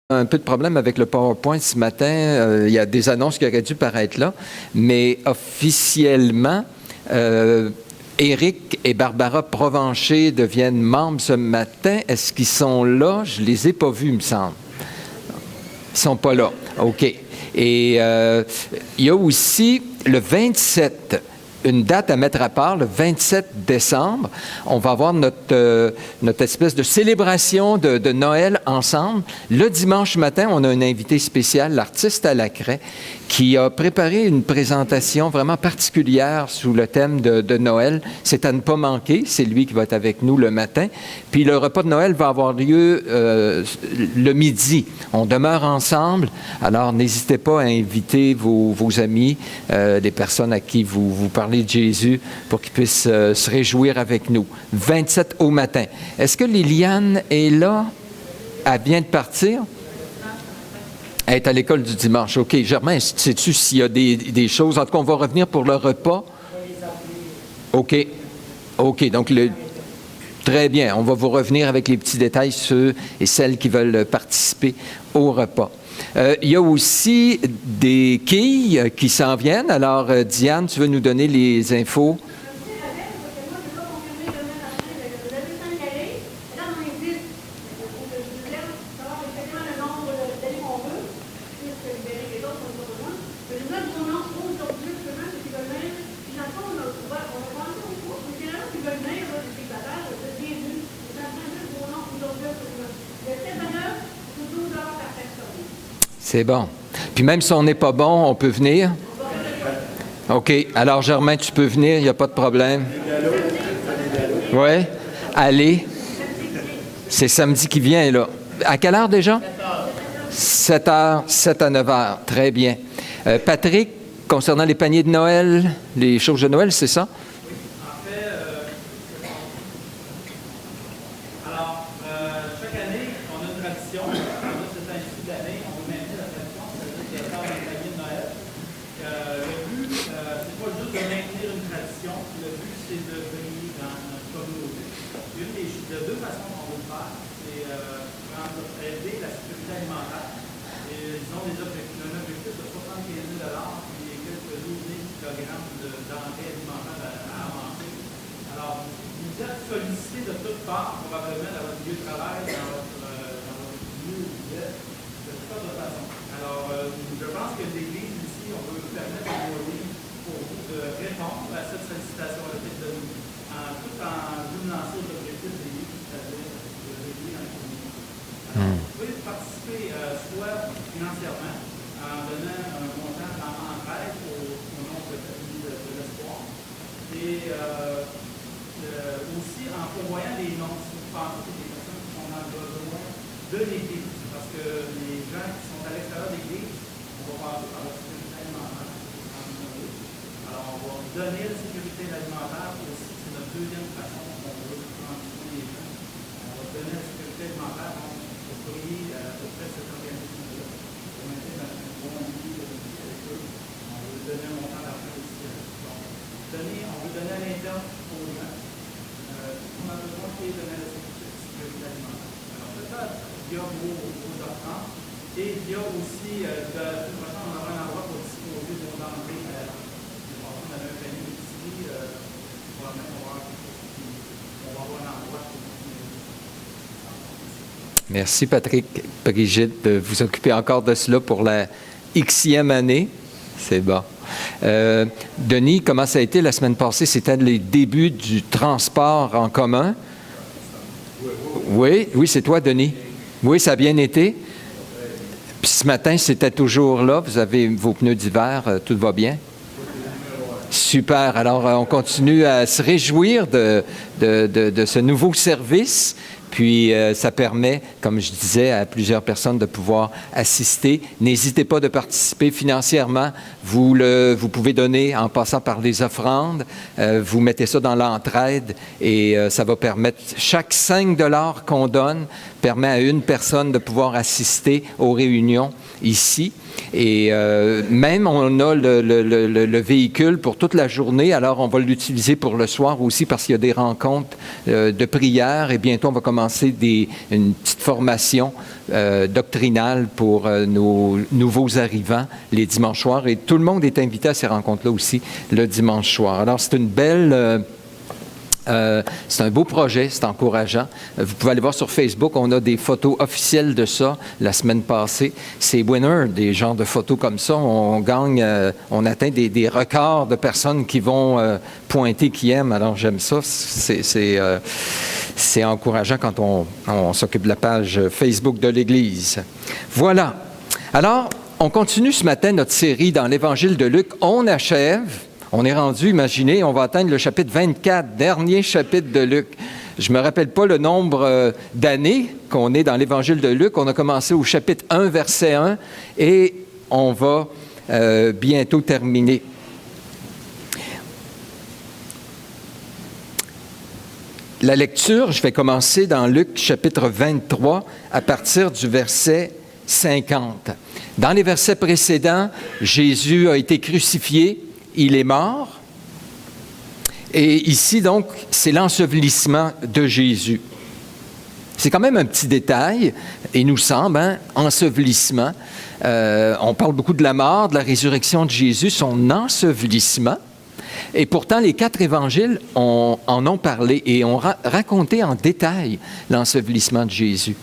un peu de problème avec le PowerPoint ce matin. Il y a des annonces qui auraient dû paraître là, mais officiellement, Éric et Barbara Provencher deviennent membres ce matin. Est-ce qu'ils sont là? Je ne les ai pas vus, il me semble. Ils ne sont pas là. OK. Et il y a aussi le 27, une date à mettre à part, le 27 décembre. On va avoir notre espèce de célébration de Noël ensemble. Le dimanche matin, on a un invité spécial, l'artiste à la craie, qui a préparé une présentation vraiment particulière sous le thème de Noël. C'est à ne pas manquer. C'est lui qui va être avec nous le matin. Puis le repas de Noël va avoir lieu le midi. On demeure ensemble. Alors, n'hésitez pas à inviter vos amis, les personnes à qui vous parlez de Jésus, pour qu'ils puissent se réjouir avec nous. 27 au matin. Est-ce que Liliane est là? Elle vient de partir? Elle est à l'école du dimanche. OK. Germain, sais-tu s'il y a des choses? En tout cas, on va revenir pour le repas. OK. OK. Donc, très bien. On va vous revenir avec les petits détails, ceux et celles qui veulent participer au repas. Il y a aussi des quilles qui s'en viennent. Alors, Diane, tu veux nous donner les infos? C'est bon. Puis même si on n'est pas bon, on peut venir? OK. Alors, Germain, tu peux venir, il n'y a pas de problème. Oui? Allez. C'est samedi qui vient, là. À quelle heure déjà? 7 heures, 7 à 9 heures. Très bien. Patrick, concernant les paniers de Noël, les choses de Noël, c'est ça? Merci, Patrick. Brigitte, de vous occuper encore de cela pour la Xème année. C'est bon. Denis, comment ça a été la semaine passée? C'était les débuts du transport en commun. Oui, c'est toi, Denis. Oui, ça a bien été. Puis ce matin, c'était toujours là. Vous avez vos pneus d'hiver, tout va bien? Super. Alors, on continue à se réjouir de ce nouveau service. Puis, ça permet, comme je disais, à plusieurs personnes de pouvoir assister. N'hésitez pas de participer financièrement. Vous pouvez donner en passant par les offrandes. Vous mettez ça dans l'entraide et ça va permettre, chaque 5 $ qu'on donne permet à une personne de pouvoir assister aux réunions ici. Et même, on a le véhicule pour toute la journée. Alors, on va l'utiliser pour le soir aussi parce qu'il y a des rencontres de prière. Et bientôt, on va commencer commencer une petite formation doctrinale pour nos nouveaux arrivants les dimanches soirs. Et tout le monde est invité à ces rencontres-là aussi le dimanche soir. Alors, c'est une belle... c'est un beau projet, c'est encourageant. Vous pouvez aller voir sur Facebook, on a des photos officielles de ça la semaine passée. C'est winner, des genres de photos comme ça. On gagne, on atteint des records de personnes qui vont pointer, qui aiment. Alors j'aime ça. C'est encourageant quand on s'occupe de la page Facebook de l'Église. Voilà. Alors, on continue ce matin notre série dans l'Évangile de Luc. On achève. On est rendu, imaginez, on va atteindre le chapitre 24, dernier chapitre de Luc. Je ne me rappelle pas le nombre d'années qu'on est dans l'Évangile de Luc. On a commencé au chapitre 1, verset 1, et on va bientôt terminer. La lecture, je vais commencer dans Luc chapitre 23 à partir du verset 50. Dans les versets précédents, Jésus a été crucifié. Il est mort. Et ici, donc, c'est l'ensevelissement de Jésus. C'est quand même un petit détail, et nous semble, ensevelissement. On parle beaucoup de la mort, de la résurrection de Jésus, son ensevelissement. Et pourtant, les 4 évangiles en ont parlé et ont raconté en détail l'ensevelissement de Jésus.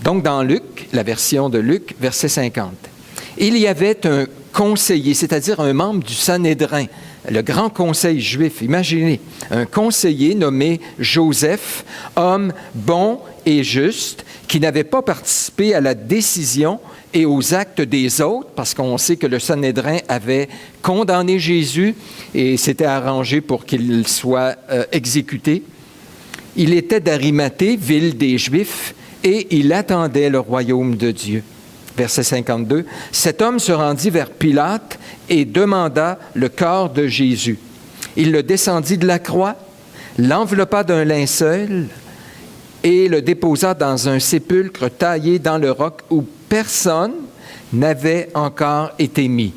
Donc, dans Luc, la version de Luc, verset 50. Il y avait un conseiller, c'est-à-dire un membre du Sanhédrin, le grand conseil juif. Imaginez, un conseiller nommé Joseph, homme bon et juste, qui n'avait pas participé à la décision et aux actes des autres, parce qu'on sait que le Sanhédrin avait condamné Jésus et s'était arrangé pour qu'il soit exécuté. Il était d'Arimathée, ville des Juifs, et il attendait le royaume de Dieu. Verset 52, « Cet homme se rendit vers Pilate et demanda le corps de Jésus. Il le descendit de la croix, l'enveloppa d'un linceul et le déposa dans un sépulcre taillé dans le roc où personne n'avait encore été mis.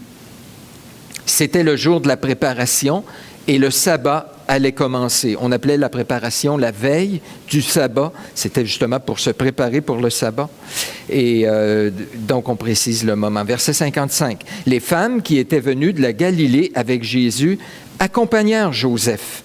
C'était le jour de la préparation et le sabbat allait commencer. On appelait la préparation la veille du sabbat. C'était justement pour se préparer pour le sabbat. Et donc, on précise le moment. Verset 55. Les femmes qui étaient venues de la Galilée avec Jésus accompagnèrent Joseph.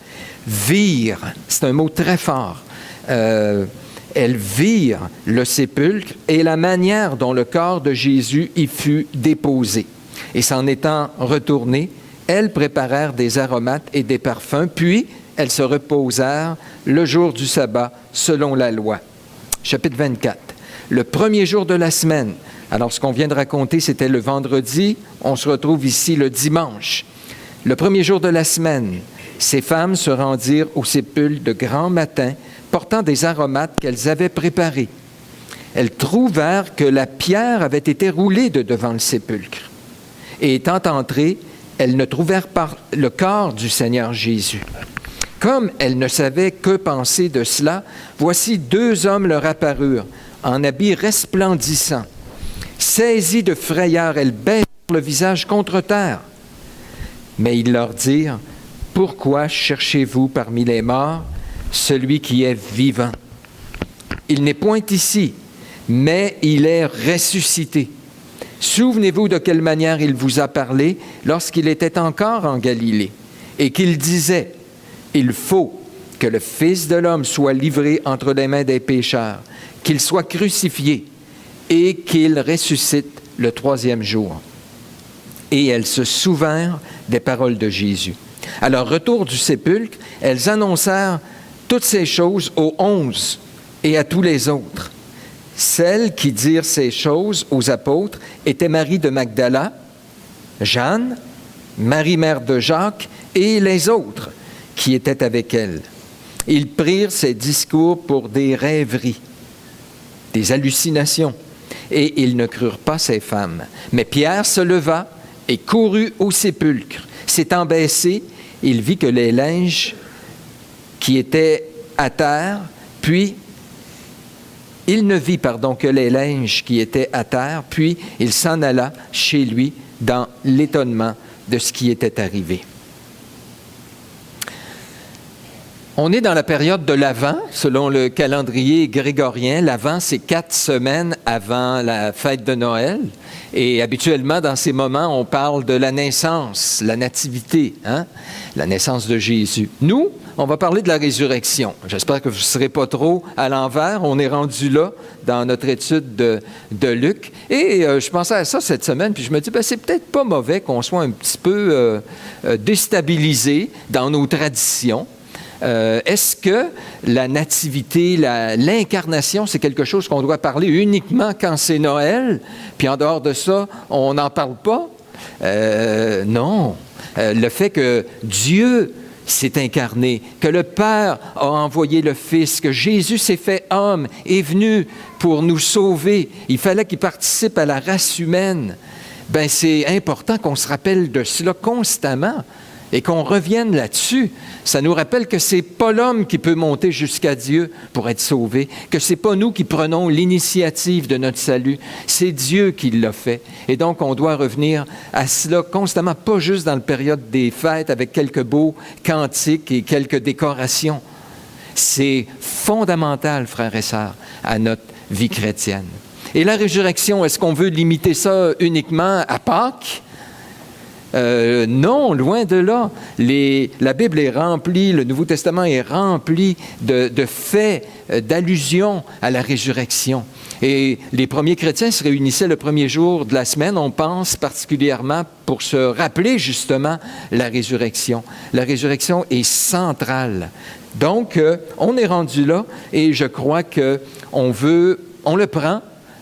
Virent, c'est un mot très fort, elles virent le sépulcre et la manière dont le corps de Jésus y fut déposé. Et s'en étant retournées, elles préparèrent des aromates et des parfums, puis elles se reposèrent le jour du sabbat selon la loi. Chapitre 24. Le premier jour de la semaine. Alors, ce qu'on vient de raconter, c'était le vendredi. On se retrouve ici le dimanche. Le premier jour de la semaine, ces femmes se rendirent au sépulcre de grand matin, portant des aromates qu'elles avaient préparés. Elles trouvèrent que la pierre avait été roulée de devant le sépulcre. Et étant entrées, elles ne trouvèrent pas le corps du Seigneur Jésus. Comme elles ne savaient que penser de cela, voici 2 hommes leur apparurent, en habits resplendissants. Saisies de frayeur, elles baissèrent le visage contre terre. Mais ils leur dirent, « Pourquoi cherchez-vous parmi les morts celui qui est vivant? Il n'est point ici, mais il est ressuscité. Souvenez-vous de quelle manière il vous a parlé lorsqu'il était encore en Galilée, et qu'il disait, « Il faut que le Fils de l'homme soit livré entre les mains des pécheurs, qu'il soit crucifié, et qu'il ressuscite le 3e jour. » Et elles se souvinrent des paroles de Jésus. À leur retour du sépulcre, elles annoncèrent toutes ces choses aux 11 et à tous les autres. Celles qui dirent ces choses aux apôtres étaient Marie de Magdala, Jeanne, Marie mère de Jacques et les autres qui étaient avec elle. Ils prirent ces discours pour des rêveries, des hallucinations, et ils ne crurent pas ces femmes. Mais Pierre se leva et courut au sépulcre. S'étant baissé, il vit que les linges qui étaient à terre, puis il ne vit, que les linges qui étaient à terre, puis il s'en alla chez lui dans l'étonnement de ce qui était arrivé. On est dans la période de l'Avent, selon le calendrier grégorien. L'Avent, c'est 4 semaines avant la fête de Noël. Et habituellement, dans ces moments, on parle de la naissance, la nativité, la naissance de Jésus. Nous, on va parler de la résurrection. J'espère que vous ne serez pas trop à l'envers. On est rendu là dans notre étude de Luc. Et je pensais à ça cette semaine, puis je me dis, c'est peut-être pas mauvais qu'on soit un petit peu déstabilisé dans nos traditions. Est-ce que la nativité, l'incarnation, c'est quelque chose qu'on doit parler uniquement quand c'est Noël, puis en dehors de ça, on n'en parle pas? Non. Le fait que Dieu s'est incarné, que le Père a envoyé le Fils, que Jésus s'est fait homme, est venu pour nous sauver, il fallait qu'il participe à la race humaine. C'est important qu'on se rappelle de cela constamment. Et qu'on revienne là-dessus, ça nous rappelle que c'est pas l'homme qui peut monter jusqu'à Dieu pour être sauvé, que c'est pas nous qui prenons l'initiative de notre salut, c'est Dieu qui l'a fait. Et donc, on doit revenir à cela constamment, pas juste dans la période des fêtes avec quelques beaux cantiques et quelques décorations. C'est fondamental, frères et sœurs, à notre vie chrétienne. Et la résurrection, est-ce qu'on veut limiter ça uniquement à Pâques? Non, loin de là. La Bible est remplie, le Nouveau Testament est rempli de faits, d'allusions à la résurrection. Et les premiers chrétiens se réunissaient le premier jour de la semaine, on pense particulièrement pour se rappeler justement la résurrection. La résurrection est centrale. Donc, on est rendu là et je crois qu'on le prend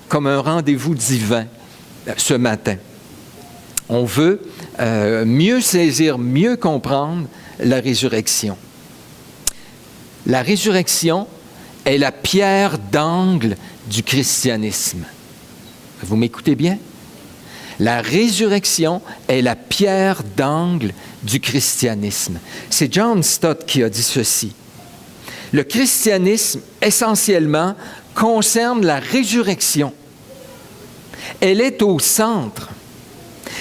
comme un rendez-vous divin ce matin. On veut mieux saisir, mieux comprendre la résurrection. La résurrection est la pierre d'angle du christianisme. Vous m'écoutez bien? La résurrection est la pierre d'angle du christianisme. C'est John Stott qui a dit ceci. Le christianisme, essentiellement, concerne la résurrection. Elle est au centre.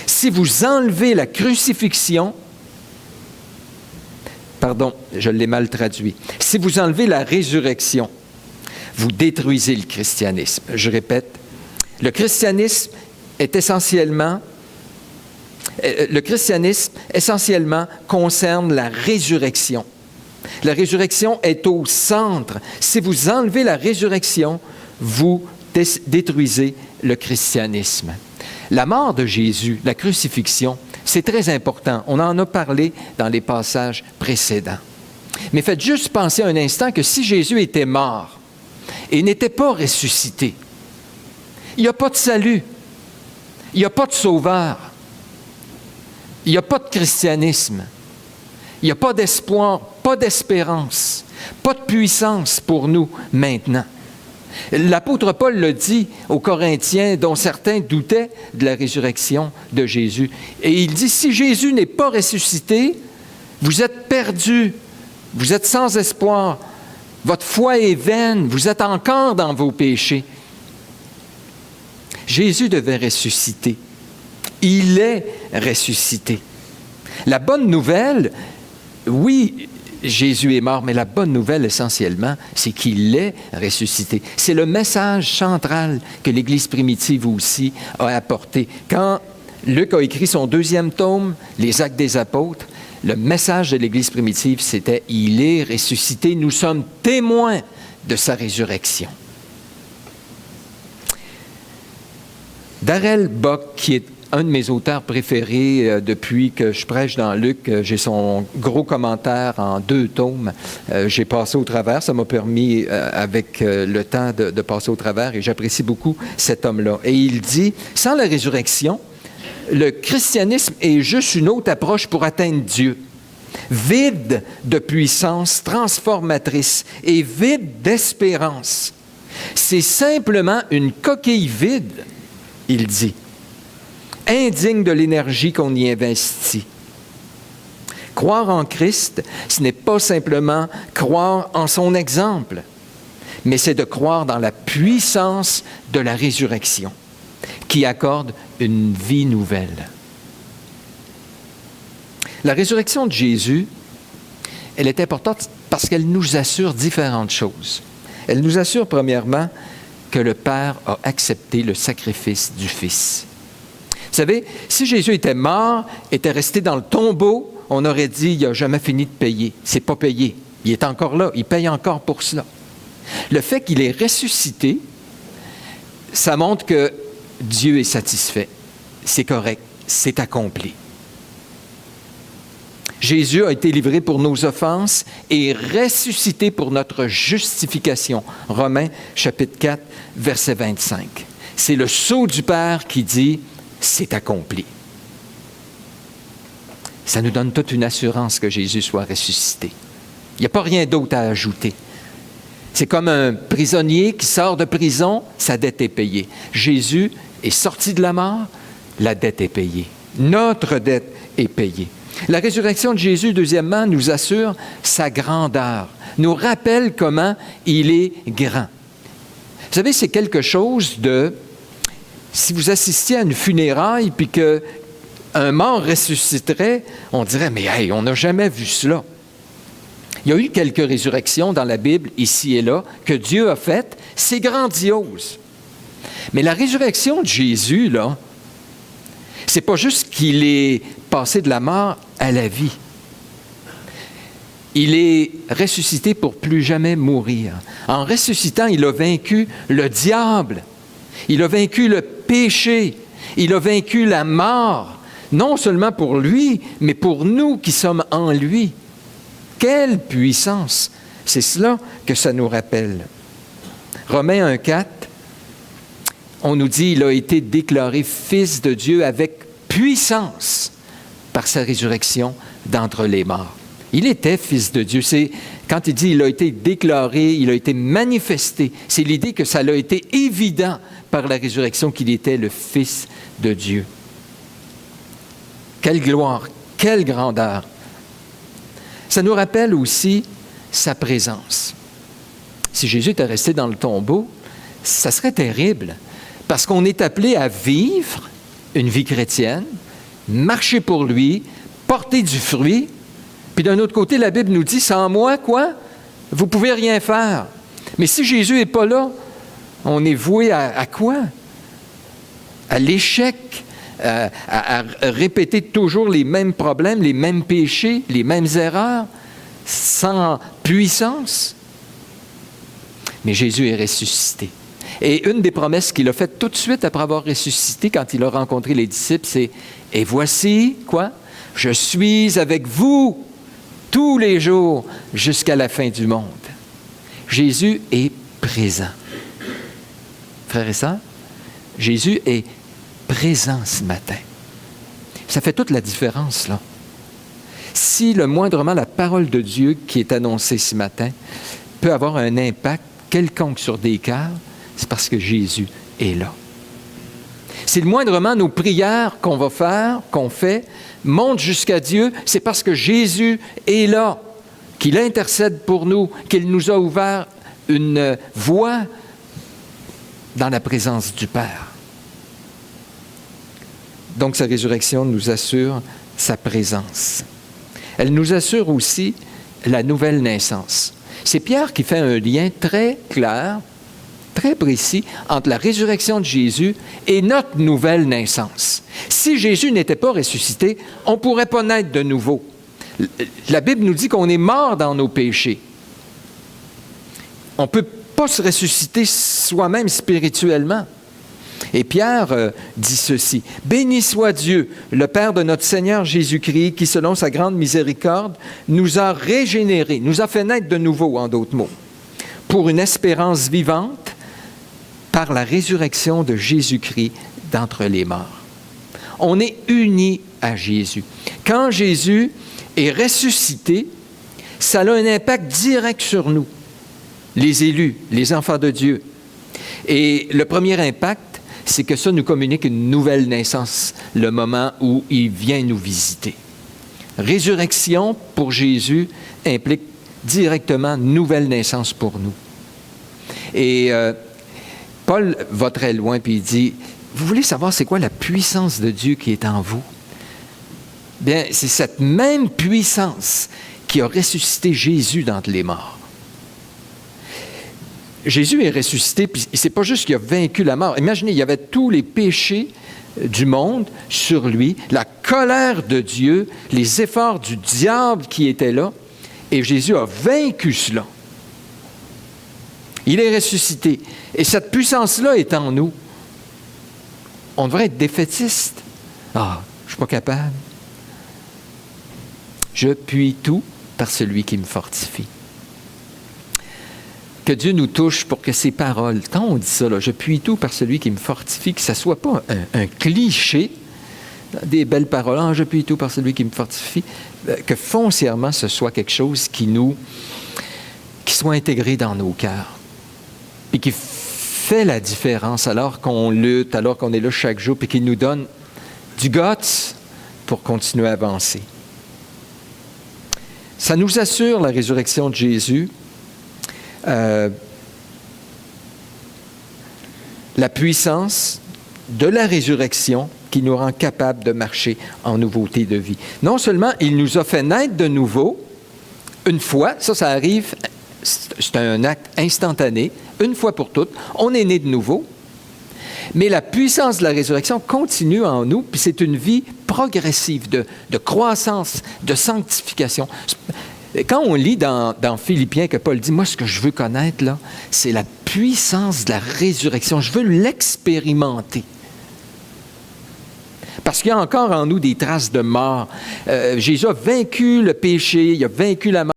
Si vous enlevez la crucifixion, je l'ai mal traduit. Si vous enlevez la résurrection, vous détruisez le christianisme. Je répète, le christianisme essentiellement concerne la résurrection. La résurrection est au centre. Si vous enlevez la résurrection, vous détruisez le christianisme. La mort de Jésus, la crucifixion, c'est très important. On en a parlé dans les passages précédents. Mais faites juste penser un instant que si Jésus était mort et n'était pas ressuscité, il n'y a pas de salut, il n'y a pas de sauveur, il n'y a pas de christianisme, il n'y a pas d'espoir, pas d'espérance, pas de puissance pour nous maintenant. L'apôtre Paul le dit aux Corinthiens, dont certains doutaient de la résurrection de Jésus. Et il dit, si Jésus n'est pas ressuscité, vous êtes perdus, vous êtes sans espoir, votre foi est vaine, vous êtes encore dans vos péchés. Jésus devait ressusciter. Il est ressuscité. La bonne nouvelle, oui, Jésus est mort, mais la bonne nouvelle, essentiellement, c'est qu'il est ressuscité. C'est le message central que l'Église primitive aussi a apporté. Quand Luc a écrit son 2e tome, Les Actes des Apôtres, le message de l'Église primitive, c'était « Il est ressuscité, nous sommes témoins de sa résurrection ». Darrell Bock, qui est un de mes auteurs préférés depuis que je prêche dans Luc, j'ai son gros commentaire en 2 tomes. J'ai passé au travers, ça m'a permis avec le temps de passer au travers et j'apprécie beaucoup cet homme-là. Et il dit, sans la résurrection, le christianisme est juste une autre approche pour atteindre Dieu. Vide de puissance transformatrice et vide d'espérance. C'est simplement une coquille vide, il dit. Indigne de l'énergie qu'on y investit. Croire en Christ, ce n'est pas simplement croire en son exemple, mais c'est de croire dans la puissance de la résurrection qui accorde une vie nouvelle. La résurrection de Jésus, elle est importante Parce qu'elle nous assure différentes choses. Elle nous assure, premièrement, que le Père a accepté le sacrifice du Fils. Vous savez, si Jésus était mort, était resté dans le tombeau, on aurait dit, il n'a jamais fini de payer. C'est pas payé. Il est encore là. Il paye encore pour cela. Le fait qu'il est ressuscité, ça montre que Dieu est satisfait. C'est correct. C'est accompli. Jésus a été livré pour nos offenses et ressuscité pour notre justification. Romains chapitre 4, verset 25. C'est le sceau du Père qui dit « c'est accompli ». Ça nous donne toute une assurance que Jésus soit ressuscité. Il n'y a pas rien d'autre à ajouter. C'est comme un prisonnier qui sort de prison, sa dette est payée. Jésus est sorti de la mort, la dette est payée. Notre dette est payée. La résurrection de Jésus, deuxièmement, nous assure sa grandeur, nous rappelle comment il est grand. Vous savez, c'est quelque chose de... Si vous assistiez à une funéraille puis qu'un mort ressusciterait, on dirait, mais hey, on n'a jamais vu cela. Il y a eu quelques résurrections dans la Bible, ici et là, que Dieu a faites. C'est grandiose. Mais la résurrection de Jésus, là, c'est pas juste qu'il est passé de la mort à la vie. Il est ressuscité pour plus jamais mourir. En ressuscitant, il a vaincu le diable. Il a vaincu le péché. Il a vaincu la mort. Non seulement pour lui, mais pour nous qui sommes en lui. Quelle puissance! C'est cela que ça nous rappelle. Romains 1,4, on nous dit qu'il a été déclaré Fils de Dieu avec puissance par sa résurrection d'entre les morts. Il était Fils de Dieu. C'est, quand il dit il a été déclaré, il a été manifesté, c'est l'idée que ça a été évident par la résurrection qu'il était le Fils de Dieu. Quelle gloire, quelle grandeur! Ça nous rappelle aussi sa présence. Si Jésus était resté dans le tombeau, ça serait terrible, parce qu'on est appelé à vivre une vie chrétienne, marcher pour lui, porter du fruit, puis d'un autre côté, la Bible nous dit, sans moi, quoi? Vous ne pouvez rien faire. Mais si Jésus n'est pas là, on est voué à quoi? À l'échec, à répéter toujours les mêmes problèmes, les mêmes péchés, les mêmes erreurs, sans puissance. Mais Jésus est ressuscité. Et une des promesses qu'il a faites tout de suite après avoir ressuscité, quand il a rencontré les disciples, c'est « Et voici, quoi? Je suis avec vous tous les jours jusqu'à la fin du monde. » Jésus est présent. Frères et sœurs, Jésus est présent ce matin. Ça fait toute la différence, là. Si le moindrement la parole de Dieu qui est annoncée ce matin peut avoir un impact quelconque sur des cœurs, c'est parce que Jésus est là. Si le moindrement nos prières qu'on va faire, qu'on fait, montent jusqu'à Dieu, c'est parce que Jésus est là, qu'il intercède pour nous, qu'il nous a ouvert une voie dans la présence du Père. Donc, sa résurrection nous assure sa présence. Elle nous assure aussi la nouvelle naissance. C'est Pierre qui fait un lien très clair, très précis, entre la résurrection de Jésus et notre nouvelle naissance. Si Jésus n'était pas ressuscité, on ne pourrait pas naître de nouveau. La Bible nous dit qu'on est mort dans nos péchés. On ne peut pas se ressusciter soi-même spirituellement. Et Pierre dit ceci, « Béni soit Dieu, le Père de notre Seigneur Jésus-Christ, qui, selon sa grande miséricorde, nous a régénérés, nous a fait naître de nouveau, en d'autres mots, pour une espérance vivante par la résurrection de Jésus-Christ d'entre les morts. » On est unis à Jésus. Quand Jésus est ressuscité, ça a un impact direct sur nous, les élus, les enfants de Dieu. Et le premier impact, c'est que ça nous communique une nouvelle naissance, le moment où il vient nous visiter. Résurrection pour Jésus implique directement nouvelle naissance pour nous. Et Paul va très loin puis il dit, vous voulez savoir c'est quoi la puissance de Dieu qui est en vous? Bien, c'est cette même puissance qui a ressuscité Jésus d'entre les morts. Jésus est ressuscité, puis c'est pas juste qu'il a vaincu la mort. Imaginez, il y avait tous les péchés du monde sur lui, la colère de Dieu, les efforts du diable qui étaient là, et Jésus a vaincu cela. Il est ressuscité. Et cette puissance-là est en nous. On devrait être défaitiste. Ah, je ne suis pas capable. Je puis tout par celui qui me fortifie. Que Dieu nous touche pour que ces paroles, quand on dit ça, là, je puis tout par celui qui me fortifie, que ça ne soit pas un cliché, des belles paroles, ah, je puis tout par celui qui me fortifie, que foncièrement ce soit quelque chose qui soit intégré dans nos cœurs, et qui fait la différence alors qu'on lutte, alors qu'on est là chaque jour, puis qui nous donne du guts pour continuer à avancer. Ça nous assure la résurrection de Jésus, la puissance de la résurrection qui nous rend capables de marcher en nouveauté de vie. Non seulement il nous a fait naître de nouveau, une fois, ça arrive, c'est un acte instantané, une fois pour toutes, on est né de nouveau, mais la puissance de la résurrection continue en nous, puis c'est une vie progressive de croissance, de sanctification. Quand on lit dans Philippiens que Paul dit, moi, ce que je veux connaître, là, c'est la puissance de la résurrection. Je veux l'expérimenter. Parce qu'il y a encore en nous des traces de mort. Jésus a vaincu le péché, il a vaincu la mort.